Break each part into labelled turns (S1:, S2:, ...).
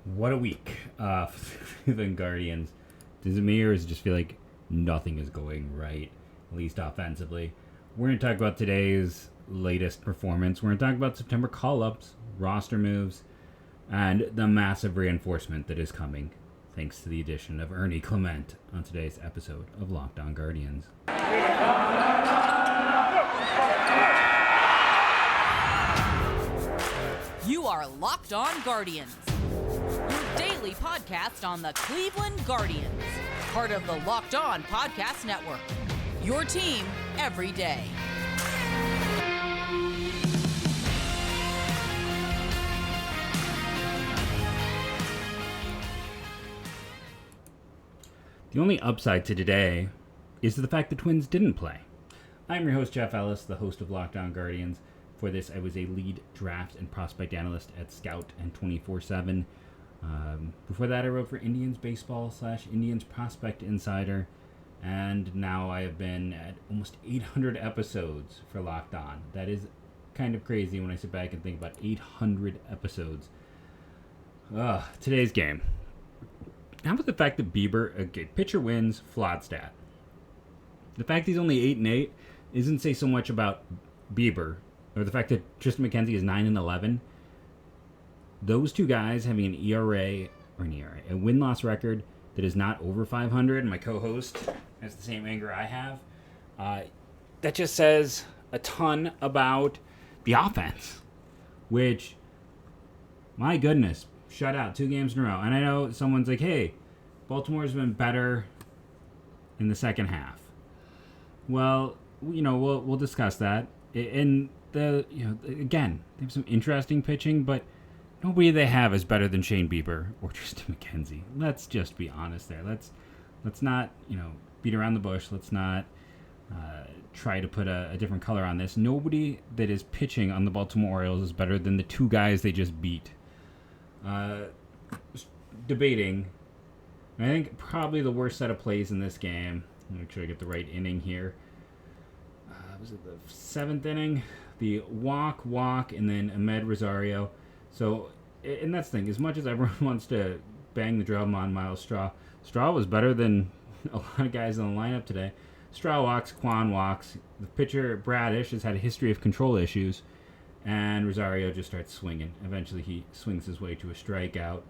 S1: What a week for the Guardians. Does it me or does it just feel like nothing is going right, at least offensively? We're going to talk about today's latest performance. We're going to talk about September call-ups, roster moves, and the massive reinforcement that is coming thanks to the addition of Ernie Clement on today's episode of Locked On Guardians.
S2: You are Locked On Guardians, your daily podcast on the Cleveland Guardians, part of the Locked On Podcast Network, your team every day.
S1: The only upside to today is the fact the Twins didn't play. I'm your host, Jeff Ellis, the host of Locked On Guardians. For this, I was a lead draft and prospect analyst at Scout and 24/7. Before that, I wrote for Indians Baseball / Indians Prospect Insider. And now I have been at almost 800 episodes for Locked On. That is kind of crazy when I sit back and think about 800 episodes. Today's game. How about the fact that Bieber, pitcher wins, flawed stat. The fact he's only 8-8 isn't say so much about Bieber, or the fact that Triston McKenzie is 9-11. Those two guys having a win-loss record that is not over 500, and my co-host has the same anger I have, that just says a ton about the offense, which, my goodness, shut out 2 games in a row. And I know someone's like, hey, Baltimore's been better in the second half. Well, we'll discuss that. And again, they have some interesting pitching, but nobody they have is better than Shane Bieber or Triston McKenzie. Let's just be honest there. Let's not, beat around the bush. Let's not try to put a different color on this. Nobody that is pitching on the Baltimore Orioles is better than the 2 guys they just beat. Debating. I think probably the worst set of plays in this game. Make sure I get the right inning here. Was it the 7th inning? The walk, and then Ahmed Rosario. So, and that's the thing. As much as everyone wants to bang the drum on Miles Straw, Straw was better than a lot of guys in the lineup today. Straw walks, Quan walks. The pitcher, Bradish, has had a history of control issues. And Rosario just starts swinging. Eventually, he swings his way to a strikeout.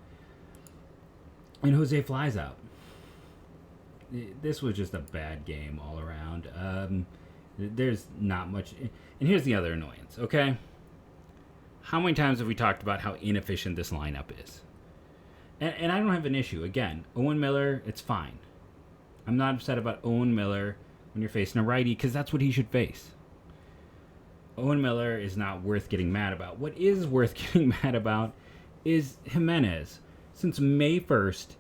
S1: And Jose flies out. This was just a bad game all around. There's not much. And here's the other annoyance, okay? How many times have we talked about how inefficient this lineup is? And I don't have an issue. Again, Owen Miller, it's fine. I'm not upset about Owen Miller when you're facing a righty, because that's what he should face. Owen Miller is not worth getting mad about. What is worth getting mad about is Gimenez. Since May 1st,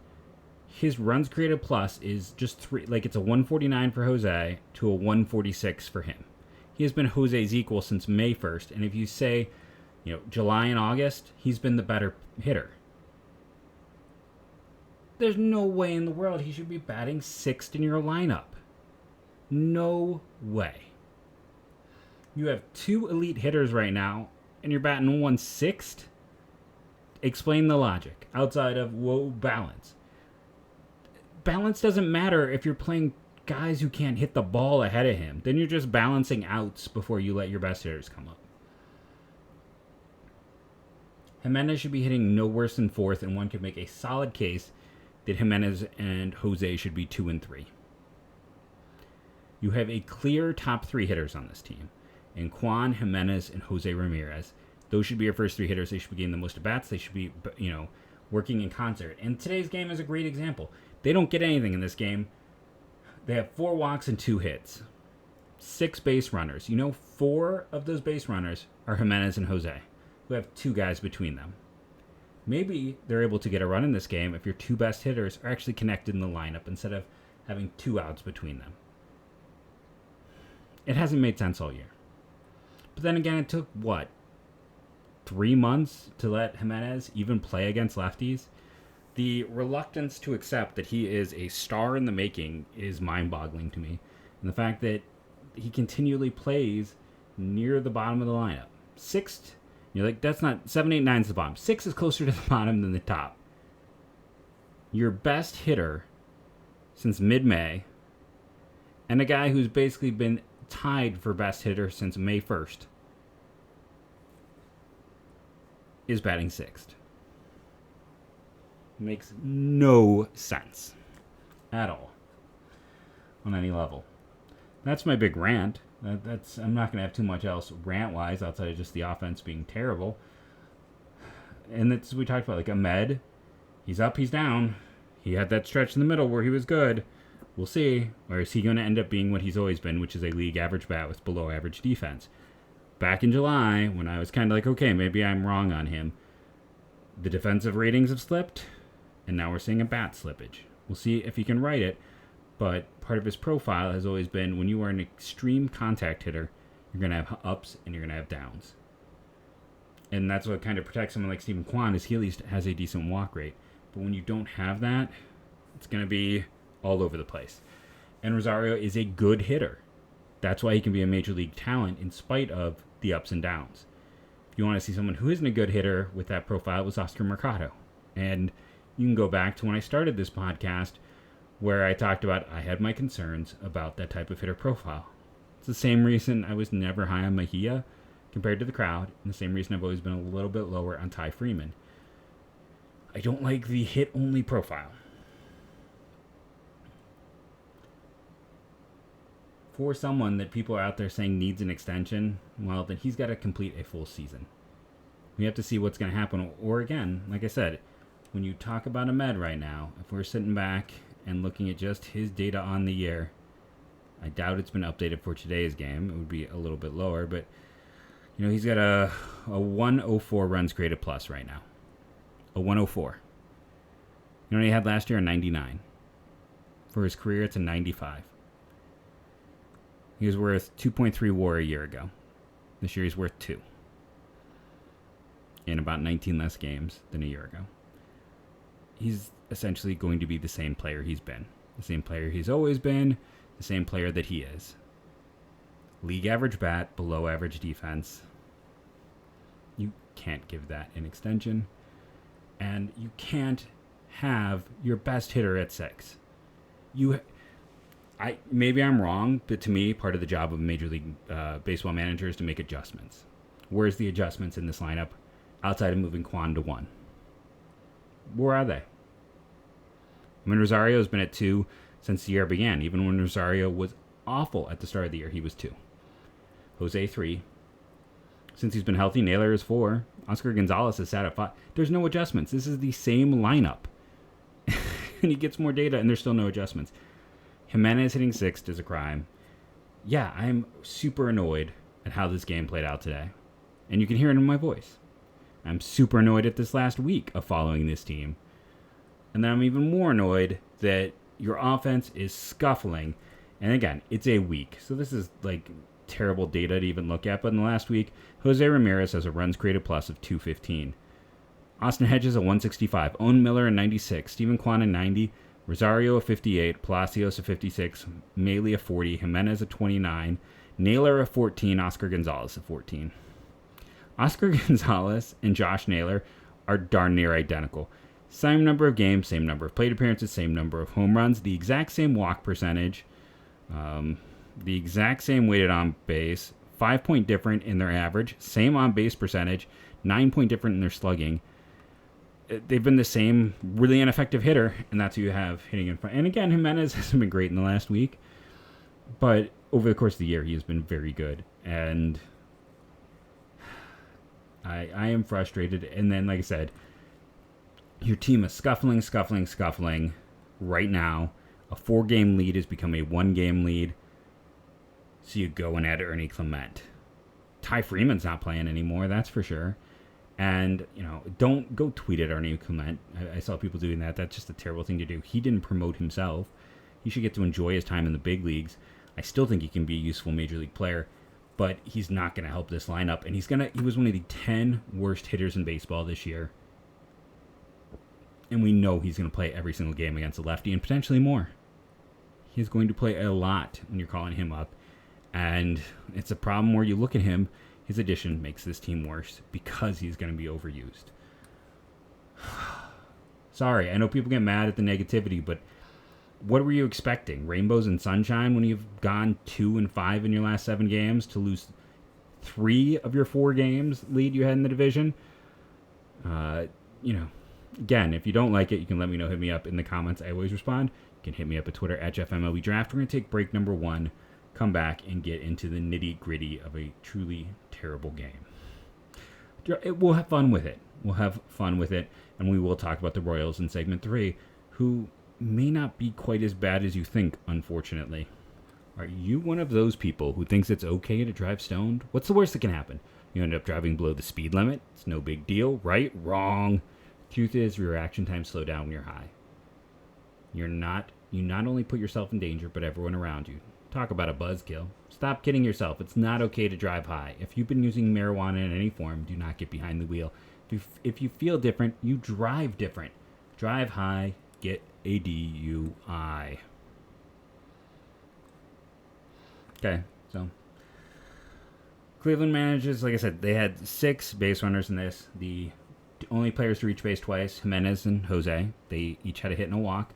S1: his runs created plus is just 3, it's a 149 for Jose to a 146 for him. He has been Jose's equal since May 1st, and if you say, July and August, he's been the better hitter. There's no way in the world he should be batting 6th in your lineup. No way. You have 2 elite hitters right now, and you're batting 1/6? Explain the logic, outside of, balance. Balance doesn't matter if you're playing guys who can't hit the ball ahead of him. Then you're just balancing outs before you let your best hitters come up. Gimenez should be hitting no worse than 4th, and one could make a solid case that Gimenez and Jose should be 2 and 3. You have a clear top 3 hitters on this team. And Quan, Gimenez, and Jose Ramirez. Those should be your first 3 hitters. They should be getting the most at-bats. They should be, working in concert. And today's game is a great example. They don't get anything in this game. They have 4 walks and 2 hits. 6 base runners. 4 of those base runners are Gimenez and Jose, who have 2 guys between them. Maybe they're able to get a run in this game if your 2 best hitters are actually connected in the lineup instead of having 2 outs between them. It hasn't made sense all year. But then again, it took, 3 months to let Gimenez even play against lefties? The reluctance to accept that he is a star in the making is mind-boggling to me. And the fact that he continually plays near the bottom of the lineup. 6th, you're like, that's not, 7, 8, 9's the bottom. 6 is closer to the bottom than the top. your best hitter since mid-May, and a guy who's basically been tied for best hitter since May 1st, is batting sixth. Makes no sense at all on any level. That's my big rant. I'm not going to have too much else rant-wise outside of just the offense being terrible. And that's we talked about, like Ahmed. He's up, he's down. He had that stretch in the middle where he was good. We'll see. Or is he going to end up being what he's always been, which is a league average bat with below average defense? Back in July, when I was kind of like, okay, maybe I'm wrong on him, the defensive ratings have slipped, and now we're seeing a bat slippage. We'll see if he can right it, but part of his profile has always been when you are an extreme contact hitter, you're going to have ups and you're going to have downs. And that's what kind of protects someone like Steven Kwan, is he at least has a decent walk rate. But when you don't have that, it's going to be all over the place. And Rosario is a good hitter. That's why he can be a major league talent in spite of the ups and downs. If you want to see someone who isn't a good hitter with that profile, it was Oscar Mercado. And you can go back to when I started this podcast where I talked about I had my concerns about that type of hitter profile. It's the same reason I was never high on Mejia compared to the crowd, and the same reason I've always been a little bit lower on Ty Freeman. I don't like the hit-only profile. For someone that people are out there saying needs an extension, well, then he's got to complete a full season. We have to see what's going to happen. Or again, like I said, when you talk about Ahmed right now, if we're sitting back and looking at just his data on the year, I doubt it's been updated for today's game. It would be a little bit lower, but you know, he's got a 104 runs created plus right now. A 104. You know what he had last year? A 99. For his career, it's a 95. He was worth 2.3 WAR a year ago. This year he's worth 2. In about 19 less games than a year ago. He's essentially going to be the same player he's been. The same player he's always been. The same player that he is. League average bat, below average defense. You can't give that an extension. And you can't have your best hitter at 6. Maybe I'm wrong, but to me, part of the job of a Major League Baseball manager is to make adjustments. Where's the adjustments in this lineup outside of moving Kwan to 1? Where are they? I mean, Rosario's been at 2 since the year began. Even when Rosario was awful at the start of the year, he was 2. Jose 3. Since he's been healthy, Naylor is 4. Oscar Gonzalez is sat at 5. There's no adjustments. This is the same lineup. And he gets more data, and there's still no adjustments. Gimenez hitting 6th is a crime. Yeah, I'm super annoyed at how this game played out today. And you can hear it in my voice. I'm super annoyed at this last week of following this team. And then I'm even more annoyed that your offense is scuffling. And again, it's a week. So this is like terrible data to even look at. But in the last week, Jose Ramirez has a runs created plus of 215. Austin Hedges a 165. Owen Miller a 96. Steven Kwan a 90. Rosario a 58. Palacios a 56. Maley a 40. Gimenez a 29. Naylor a 14. Oscar Gonzalez a 14. Oscar Gonzalez and Josh Naylor are darn near identical. Same number of games, same number of plate appearances, same number of home runs, the exact same walk percentage, the exact same weighted on base, 5 point different in their average, same on base percentage, 9 point different in their slugging. They've been the same really ineffective hitter, and that's who you have hitting in front. And again, Gimenez hasn't been great in the last week, but over the course of the year, he has been very good. And I am frustrated. And then, like I said, your team is scuffling right now. A 4-game lead has become a 1-game lead. So you go and add Ernie Clement. Ty Freeman's not playing anymore, that's for sure. And, you know, don't go tweet at Ernie Clement. I saw people doing that. That's just a terrible thing to do. He didn't promote himself. He should get to enjoy his time in the big leagues. I still think he can be a useful major league player, but he's not going to help this lineup. And he was one of the 10 worst hitters in baseball this year. And we know he's going to play every single game against a lefty and potentially more. He's going to play a lot when you're calling him up. And it's a problem where you look at him, his addition makes this team worse because he's going to be overused. Sorry, I know people get mad at the negativity, but what were you expecting? Rainbows and sunshine when you've gone 2-5 in your last 7 games to lose 3 of your 4 games lead you had in the division? Again, if you don't like it, you can let me know. Hit me up in the comments. I always respond. You can hit me up at Twitter at JeffMLBDraft. We're going to take break number 1, come back, and get into the nitty-gritty of a truly terrible game. We'll have fun with it. And we will talk about the Royals in segment 3, who may not be quite as bad as you think, unfortunately. Are you one of those people who thinks it's okay to drive stoned? What's the worst that can happen? You end up driving below the speed limit. It's no big deal, right? Wrong. Truth is, your reaction times slow down when you're high. You not only put yourself in danger, but everyone around you. Talk about a buzzkill. Stop kidding yourself. It's not okay to drive high. If you've been using marijuana in any form, do not get behind the wheel. If you feel different, you drive different. Drive high, get a DUI. Okay, so Cleveland manages, like I said, they had 6 base runners in this. The only players to reach base twice, Gimenez and Jose. They each had a hit and a walk.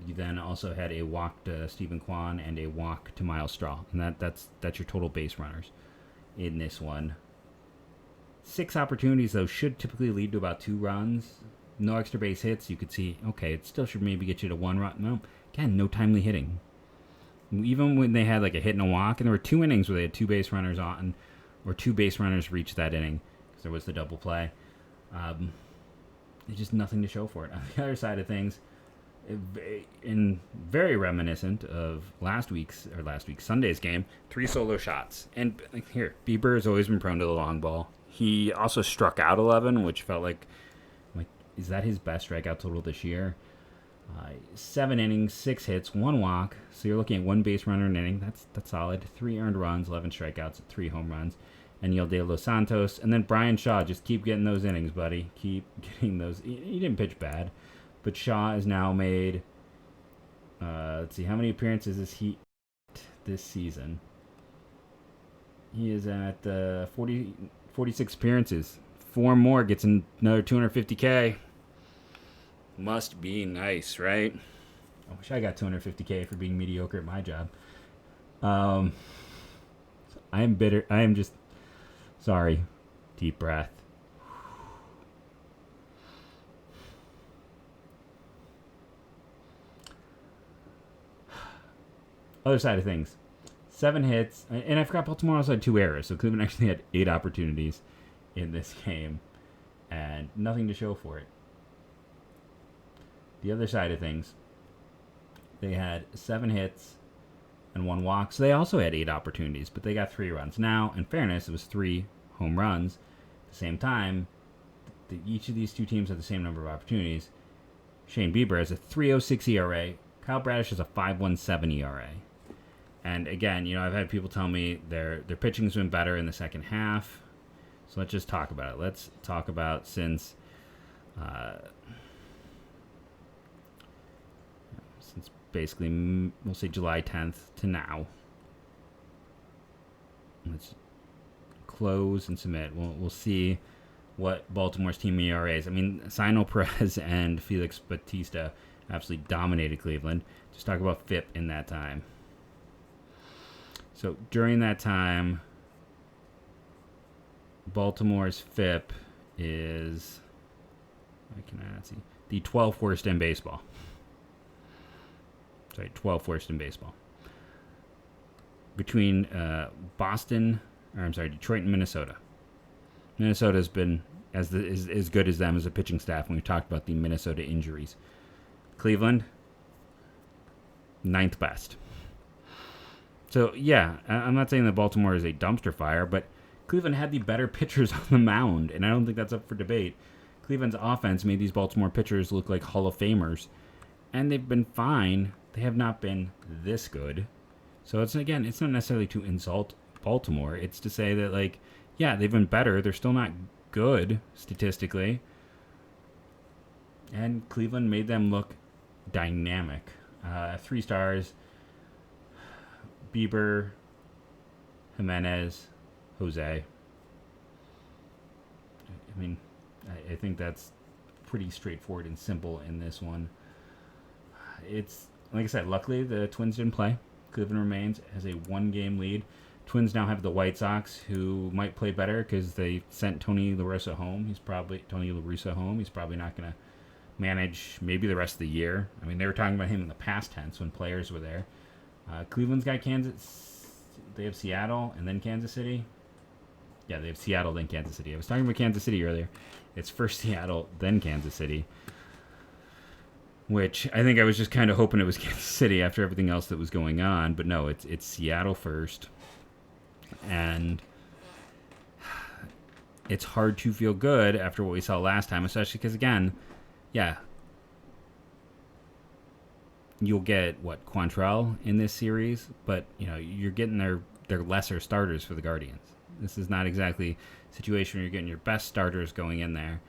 S1: You then also had a walk to Stephen Kwan and a walk to Miles Straw. And that's your total base runners in this one. 6 opportunities, though, should typically lead to about 2 runs. No extra base hits. You could see, okay, it still should maybe get you to 1 run. No, again, no timely hitting. Even when they had like a hit and a walk, and there were 2 innings where they had 2 base runners on, or 2 base runners reached that inning, because there was the double play. There's just nothing to show for it. On the other side of things, in very reminiscent of last week's Sunday's game, 3 solo shots. And here, Bieber has always been prone to the long ball. He also struck out 11, which felt like, is that his best strikeout total this year? 7 innings, 6 hits, 1 walk. So you're looking at 1 base runner an inning. That's solid. 3 earned runs, 11 strikeouts, 3 home runs. And Yelda Los Santos. And then Brian Shaw. Just keep getting those innings, buddy. Keep getting those. He didn't pitch bad. But Shaw has now made, let's see, how many appearances is he this season? He is at 46 appearances. 4 more, gets another $250K. Must be nice, right? I wish I got $250K for being mediocre at my job. I am bitter. I am just sorry. Deep breath. Other side of things. 7 hits. And I forgot Baltimore also had 2 errors. So Cleveland actually had 8 opportunities in this game. And nothing to show for it. The other side of things, they had 7 hits and 1 walk. So they also had 8 opportunities, but they got 3 runs. Now, in fairness, it was 3 home runs. At the same time, each of these 2 teams had the same number of opportunities. Shane Bieber has a 3.06 ERA. Kyle Bradish has a 5.17 ERA. And again, I've had people tell me their pitching's been better in the second half. So let's just talk about it. Let's talk about since basically, we'll say July 10th to now. Let's close and submit. We'll see what Baltimore's team ERA is. I mean, Sino Perez and Felix Bautista absolutely dominated Cleveland. Just talk about FIP in that time. So during that time, Baltimore's FIP is, I cannot see, the 12th worst in baseball. 12th worst in baseball. Between Detroit and Minnesota. Minnesota's been as good as them as a pitching staff when we talked about the Minnesota injuries. Cleveland, 9th best. So, yeah, I'm not saying that Baltimore is a dumpster fire, but Cleveland had the better pitchers on the mound, and I don't think that's up for debate. Cleveland's offense made these Baltimore pitchers look like Hall of Famers, and they've been fine. They have not been this good. So it's not necessarily to insult Baltimore. It's to say that, they've been better. They're still not good statistically. And Cleveland made them look dynamic. 3 stars. Bieber, Gimenez, Jose. I mean, I think that's pretty straightforward and simple in this one. It's, like I said, luckily the Twins didn't play. Cleveland remains as a 1-game lead. Twins now have the White Sox, who might play better because they sent Tony La Russa home. He's probably not going to manage maybe the rest of the year. I mean, they were talking about him in the past tense when players were there. Cleveland's got Kansas. They have Seattle and then Kansas City. Yeah, they have Seattle, then Kansas City. I was talking about Kansas City earlier. It's first Seattle, then Kansas City. Which I think I was just kind of hoping it was Kansas City after everything else that was going on. But no, it's Seattle first. And it's hard to feel good after what we saw last time, especially because, again, yeah, you'll get, Quantrill in this series, but, you're getting their lesser starters for the Guardians. This is not exactly a situation where you're getting your best starters going in there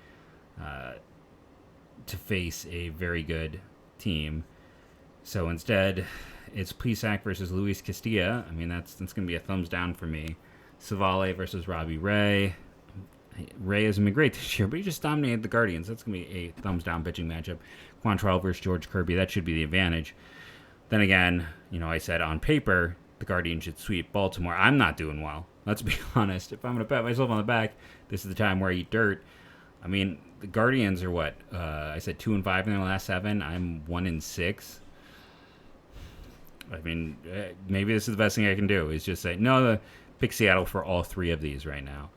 S1: to face a very good team. So instead, it's Plesac versus Luis Castilla. I mean, that's going to be a thumbs down for me. Savale versus Robbie Ray. Ray hasn't been great this year, but he just dominated the Guardians. That's going to be a thumbs down pitching matchup. Quantrill versus George Kirby. That should be the advantage. Then again, I said on paper, the Guardians should sweep Baltimore. I'm not doing well. Let's be honest. If I'm going to pat myself on the back, this is the time where I eat dirt. I mean, the Guardians are what? I said 2-5 in their last 7. I'm 1-6. I mean, maybe this is the best thing I can do is just say, no, pick Seattle for all 3 of these right now.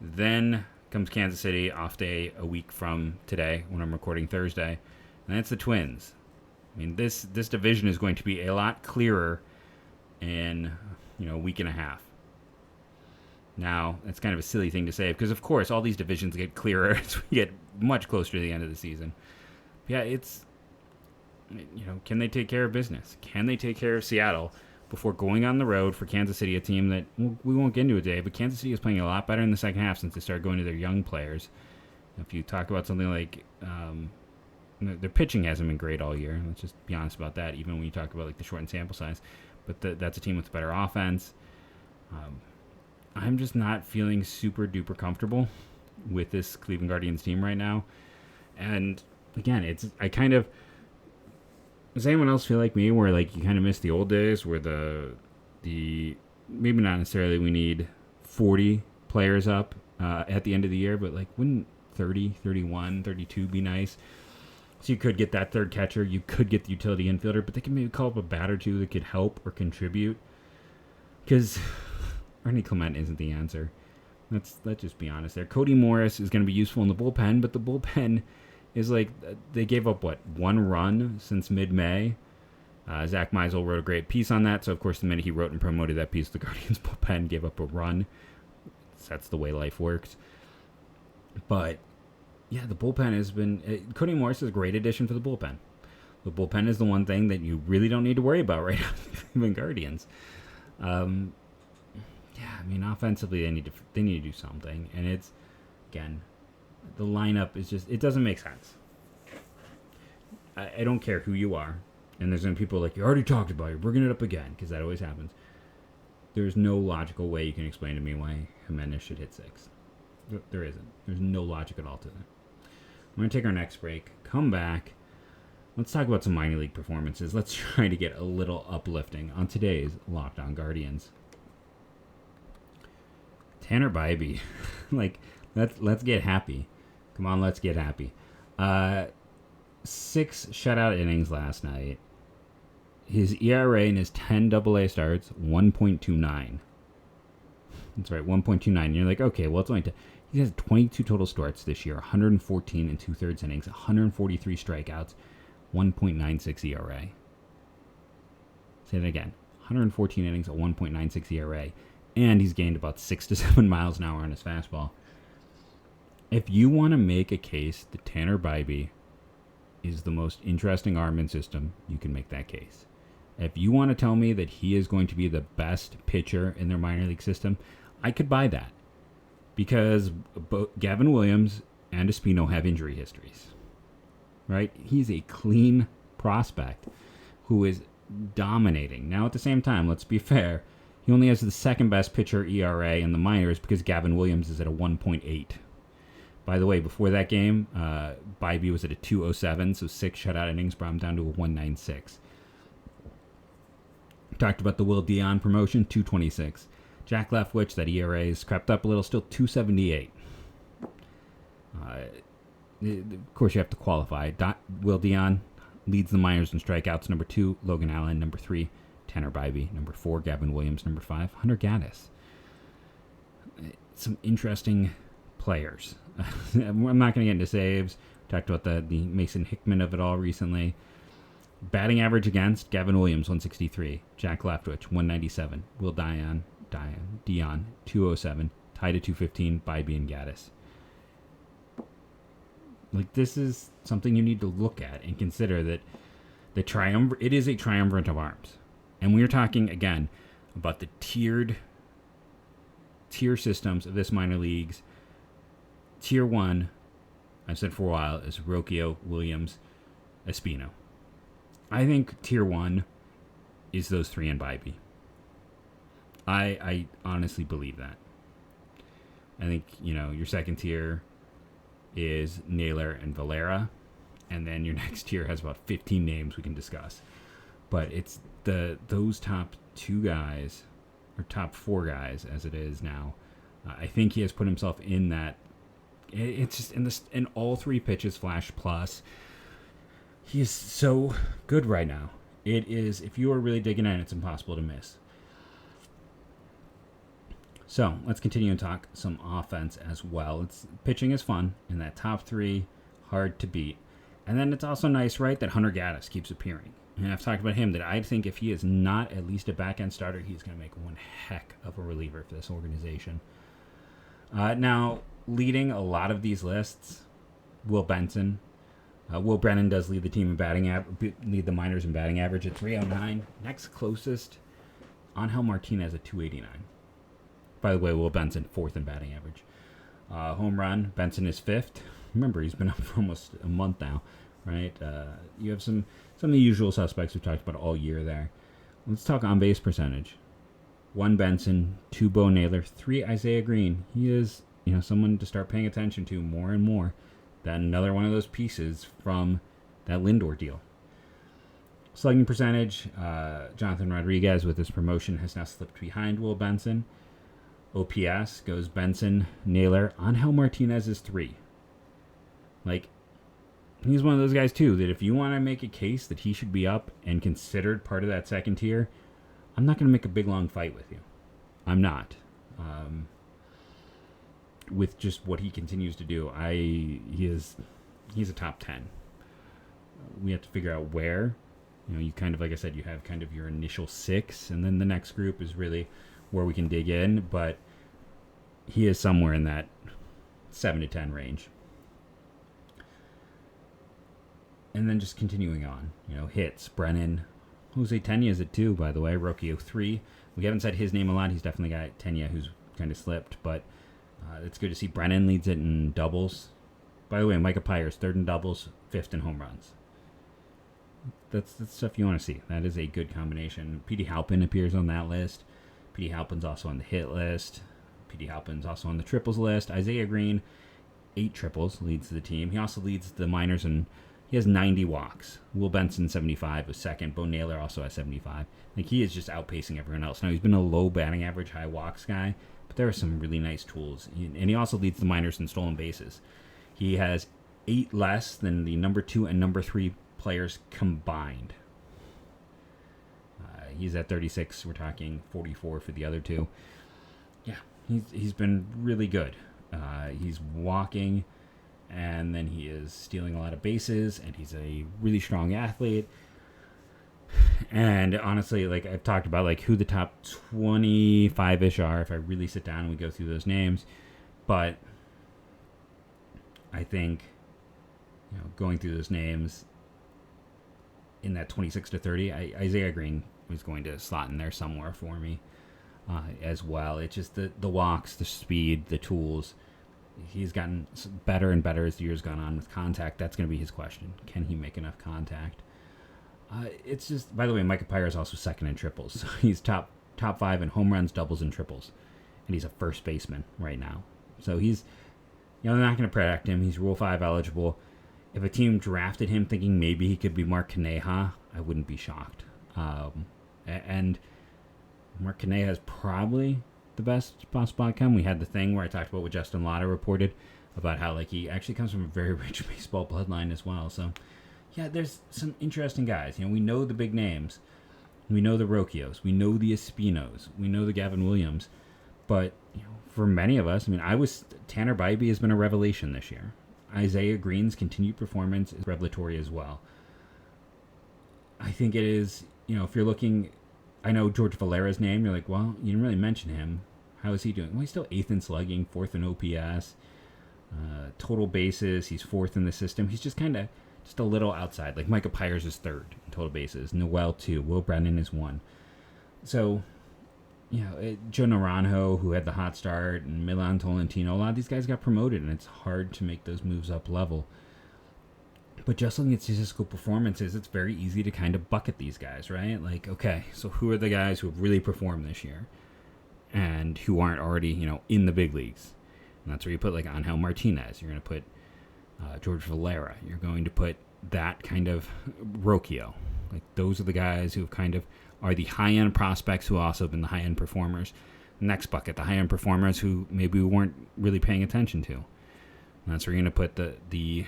S1: Then comes Kansas City, off day a week from today when I'm recording Thursday. And that's the Twins. I mean, this division is going to be a lot clearer in, a week and a half. Now, that's kind of a silly thing to say because, of course, all these divisions get clearer as we get much closer to the end of the season. But yeah, it's, can they take care of business? Can they take care of Seattle before going on the road for Kansas City, a team that we won't get into it today, but Kansas City is playing a lot better in the second half since they started going to their young players. If you talk about something like their pitching hasn't been great all year. Let's just be honest about that, even when you talk about the shortened sample size. But that's a team with better offense. I'm just not feeling super duper comfortable with this Cleveland Guardians team right now. And again, does anyone else feel like me where you kind of miss the old days where the maybe not necessarily we need 40 players up at the end of the year, but wouldn't 30, 31, 32 be nice? So you could get that third catcher, you could get the utility infielder, but they can maybe call up a bat or two that could help or contribute. Because Ernie Clement isn't the answer. Let's just be honest there. Cody Morris is going to be useful in the bullpen, but the bullpen is they gave up, 1 run since mid-May. Zach Meisel wrote a great piece on that, so of course the minute he wrote and promoted that piece, the Guardians bullpen gave up a run. That's the way life works. But, yeah, the bullpen has been... Cody Morris is a great addition for the bullpen. The bullpen is the one thing that you really don't need to worry about right now with the Cleveland Guardians. Yeah, I mean, offensively, they need to do something. And it's, again, the lineup is just, it doesn't make sense. I don't care who you are. And there's going to be people you already talked about, you're bringing it up again, because that always happens. There's no logical way you can explain to me why Gimenez should hit 6. There isn't. There's no logic at all to that. We're going to take our next break, come back. Let's talk about some minor league performances. Let's try to get a little uplifting on today's Locked On Guardians. Tanner Bybee. Let's get happy. Come on, let's get happy. 6 shutout innings last night. His ERA in his 10 AA starts, 1.29. That's right, 1.29. And you're okay, well, it's only... He has 22 total starts this year, 114 and 2/3 innings, 143 strikeouts, 1.96 ERA. Say that again. 114 innings at 1.96 ERA. And he's gained about 6 to 7 miles an hour on his fastball. If you want to make a case that Tanner Bybee is the most interesting arm in system, you can make that case. If you want to tell me that he is going to be the best pitcher in their minor league system, I could buy that. Because both Gavin Williams and Espino have injury histories. Right? He's a clean prospect who is dominating. Now, at the same time, let's be fair. He only has the second best pitcher ERA in the minors because Gavin Williams is at a 1.8. By the way, before that game, Bybee was at a 207, so 6 shutout innings brought him down to a 196. Talked about the Will Dion promotion, 226. Jack Leftwich, that ERA has crept up a little, still 278. Of course, you have to qualify. Will Dion leads the minors in strikeouts. Number 2, Logan Allen. Number 3, Tanner Bybee. Number 4, Gavin Williams. Number 5, Hunter Gaddis. Some interesting players. I'm not going to get into saves. We talked about the Mason Hickman of it all recently. Batting average against, Gavin Williams, 163. Jack Leftwich, 197. Will Dion, 207. Tied at 215, Bybee and Gaddis. Like, this is something you need to look at and consider that it is a triumvirate of arms. And we're talking, again, about the tier systems of this minor leagues. Tier 1, I've said for a while, is Rocchio, Williams, Espino. I think Tier 1 is those 3 and Bybee. I honestly believe that. I think, your second tier is Naylor and Valera, and then your next tier has about 15 names we can discuss. But it's those top 2 guys, or top 4 guys as it is now. I think he has put himself in that. It's just in all 3 pitches flash plus. He is so good right now. It is, if you are really digging in, it's impossible to miss. So let's continue and talk some offense as well. Pitching is fun, and that top 3, hard to beat. And then it's also nice, right, that Hunter Gaddis keeps appearing. And I've talked about him, that I think if he is not at least a back-end starter, he's going to make one heck of a reliever for this organization. Now, leading a lot of these lists, Will Benson. Will Brennan does lead the team in lead the minors in batting average at 309. Next closest, Angel Martinez at 289. By the way, Will Benson, 4th in batting average. Home run, Benson is 5th. Remember, he's been up for almost a month now, right? You have some of the usual suspects we've talked about all year there. Let's talk on-base percentage. 1 Benson, 2 Bo Naylor, 3 Isaiah Green. He is, someone to start paying attention to more and more. Then another one of those pieces from that Lindor deal. Slugging percentage, Jonathan Rodriguez with his promotion has now slipped behind Will Benson. OPS goes Benson, Naylor. Angel Martinez is 3. Like, he's one of those guys, too, that if you want to make a case that he should be up and considered part of that second tier, I'm not going to make a big, long fight with you. I'm not. With just what he continues to do, he's a top 10. We have to figure out where. You kind of, like I said, you have kind of your initial 6, and then the next group is really where we can dig in, but he is somewhere in that 7 to 10 range. And then just continuing on, hits, Brennan, Jose Tena is at 2, by the way, Rocchio 3. We haven't said his name a lot. He's definitely got Tena, who's kind of slipped, but it's good to see. Brennan leads it in doubles. By the way, Micah Pyers, 3rd in doubles, 5th in home runs. That's stuff you want to see. That is a good combination. Petey Halpin appears on that list. Petey Halpin's also on the hit list. Petey Halpin's also on the triples list. Isaiah Green, 8 triples, leads the team. He also leads the minors, and he has 90 walks. Will Benson, 75, was 2nd. Bo Naylor also has 75. Like, he is just outpacing everyone else. Now, he's been a low batting average, high walks guy, but there are some really nice tools. And he also leads the minors in stolen bases. He has 8 less than the number 2 and number 3 players combined. He's at 36. We're talking 44 for the other 2. Yeah, he's been really good. He's walking, and then he is stealing a lot of bases, and he's a really strong athlete. And honestly, like I've talked about, like who the top 25-ish are if I really sit down and we go through those names. But I think, going through those names in that 26 to 30, Isaiah Green was going to slot in there somewhere for me as well. It's just the walks, the speed, the tools. He's gotten better and better as the years gone on with contact. That's going to be his question. Can he make enough contact? It's just, by the way, Micah Pyre is also 2nd in triples. So he's top 5 in home runs, doubles, and triples. And he's a first baseman right now. So he's they're not going to protect him. He's Rule 5 eligible. If a team drafted him thinking maybe he could be Mark Kaneha, I wouldn't be shocked. And Mark Kaneha is probably the best possible outcome. We had the thing where I talked about what Justin Lotta reported about how he actually comes from a very rich baseball bloodline as well. So, yeah, there's some interesting guys. We know the big names. We know the Rocchios. We know the Espinos. We know the Gavin Williams. But, for many of us, Tanner Bybee has been a revelation this year. Isaiah Green's continued performance is revelatory as well. I think it is, if you're looking, I know George Valera's name, you're like, well, you didn't really mention him. How is he doing? Well, he's still 8th in slugging, 4th in OPS. Total bases, he's 4th in the system. He's just kind of just a little outside. Like Micah Pyers is 3rd in total bases. Noel 2. Will Brennan is 1. So, Joe Naranjo, who had the hot start, and Milan Tolentino, a lot of these guys got promoted, and it's hard to make those moves up level. But just looking at statistical performances, it's very easy to kind of bucket these guys, right? Like, okay, so who are the guys who have really performed this year and who aren't already, in the big leagues? And that's where you put, Angel Martinez. You're going to put George Valera. You're going to put that kind of Rocchio. Those are the guys who have kind of are the high-end prospects who also have been the high-end performers. Next bucket, the high-end performers who maybe we weren't really paying attention to. And that's where you're going to put the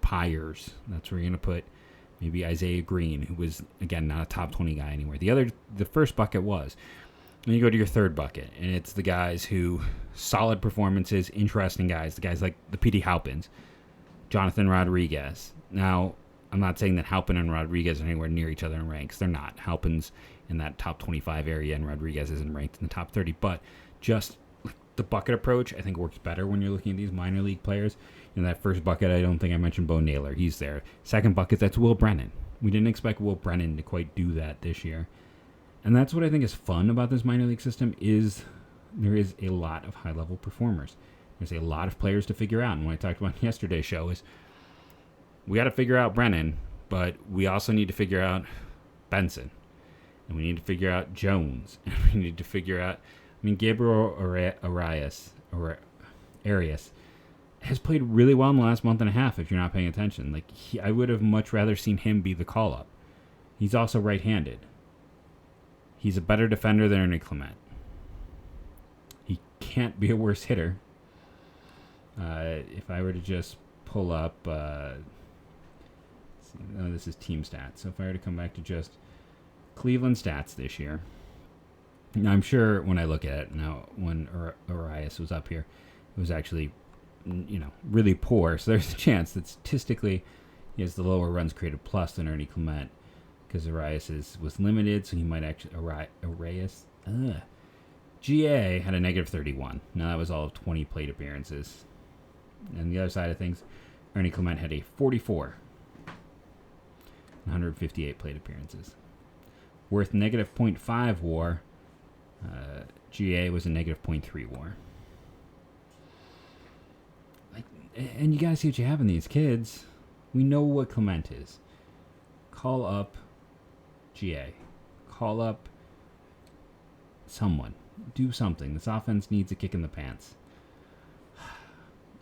S1: Pyers. That's where you're going to put maybe Isaiah Green, who was, again, not a top 20 guy anywhere. The first bucket was. Then you go to your third bucket, and it's the guys who, solid performances, interesting guys, the guys like the P.D. Halpins, Jonathan Rodriguez. Now, I'm not saying that Halpin and Rodriguez are anywhere near each other in ranks. They're not. Halpin's in that top 25 area, and Rodriguez isn't ranked in the top 30. But just the bucket approach, I think, works better when you're looking at these minor league players. In that first bucket, I don't think I mentioned Bo Naylor. He's there. Second bucket, that's Will Brennan. We didn't expect Will Brennan to quite do that this year. And that's what I think is fun about this minor league system is there is a lot of high-level performers. There's a lot of players to figure out. And what I talked about in yesterday's show is we got to figure out Brennan, but we also need to figure out Benson. And we need to figure out Jones. And we need to figure out, Gabriel Arias has played really well in the last month and a half if you're not paying attention. I would have much rather seen him be the call-up. He's also right-handed. He's a better defender than Ernie Clement. He can't be a worse hitter. If I were to just pull up, this is team stats. So if I were to come back to just Cleveland stats this year, now I'm sure when I look at it now, when Arias was up here, it was actually, really poor. So there's a chance that statistically he has the lower runs created plus than Ernie Clement. Because Arias was limited, so he might actually... GA had a negative 31. Now, that was all of 20 plate appearances. And the other side of things, Ernie Clement had a 44. 158 plate appearances. Worth negative 0.5 WAR. GA was a negative 0.3 WAR. And you got to see what you have in these kids. We know what Clement is. Call up GA. Call up someone. Do something. This offense needs a kick in the pants.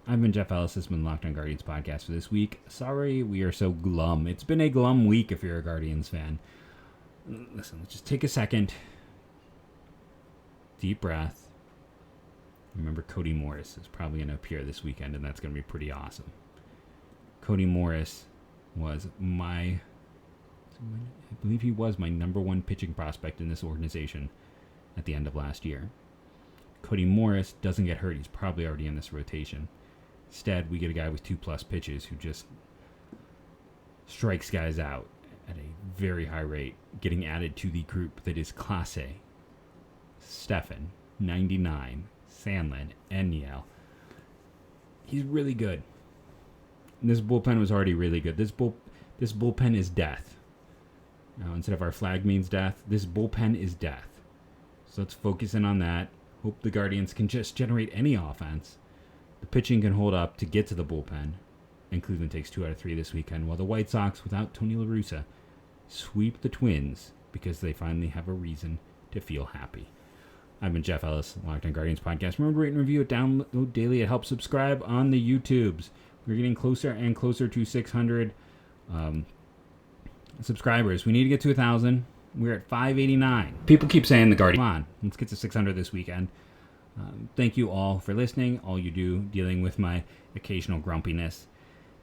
S1: I've been Jeff Ellis. This has been Locked on Guardians podcast for this week. Sorry we are so glum. It's been a glum week if you're a Guardians fan. Listen, let's just take a second. Deep breath. Remember, Cody Morris is probably going to appear this weekend, and that's going to be pretty awesome. Cody Morris was I believe he was my number one pitching prospect in this organization at the end of last year. Cody Morris doesn't get hurt. He's probably already in this rotation. Instead, we get a guy with 2+ pitches who just strikes guys out at a very high rate, getting added to the group that is Class A. Stefan, 99, Sandlin, Enyel. He's really good. This bullpen was already really good. This bullpen is death. Now, instead of our flag means death, this bullpen is death. So let's focus in on that. Hope the Guardians can just generate any offense. The pitching can hold up to get to the bullpen. And Cleveland takes 2 out of 3 this weekend, while the White Sox, without Tony La Russa, sweep the Twins because they finally have a reason to feel happy. I've been Jeff Ellis, Locked On Guardians podcast. Remember, rate and review it, download daily. It helps subscribe on the YouTubes. We're getting closer and closer to 600 subscribers. We need to get to 1,000. We're at 589. People keep saying the Guardians. Come on, let's get to 600 this weekend. Thank you all for listening, all you do, dealing with my occasional grumpiness.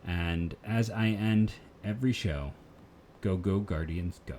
S1: And as I end every show, go Guardians, go.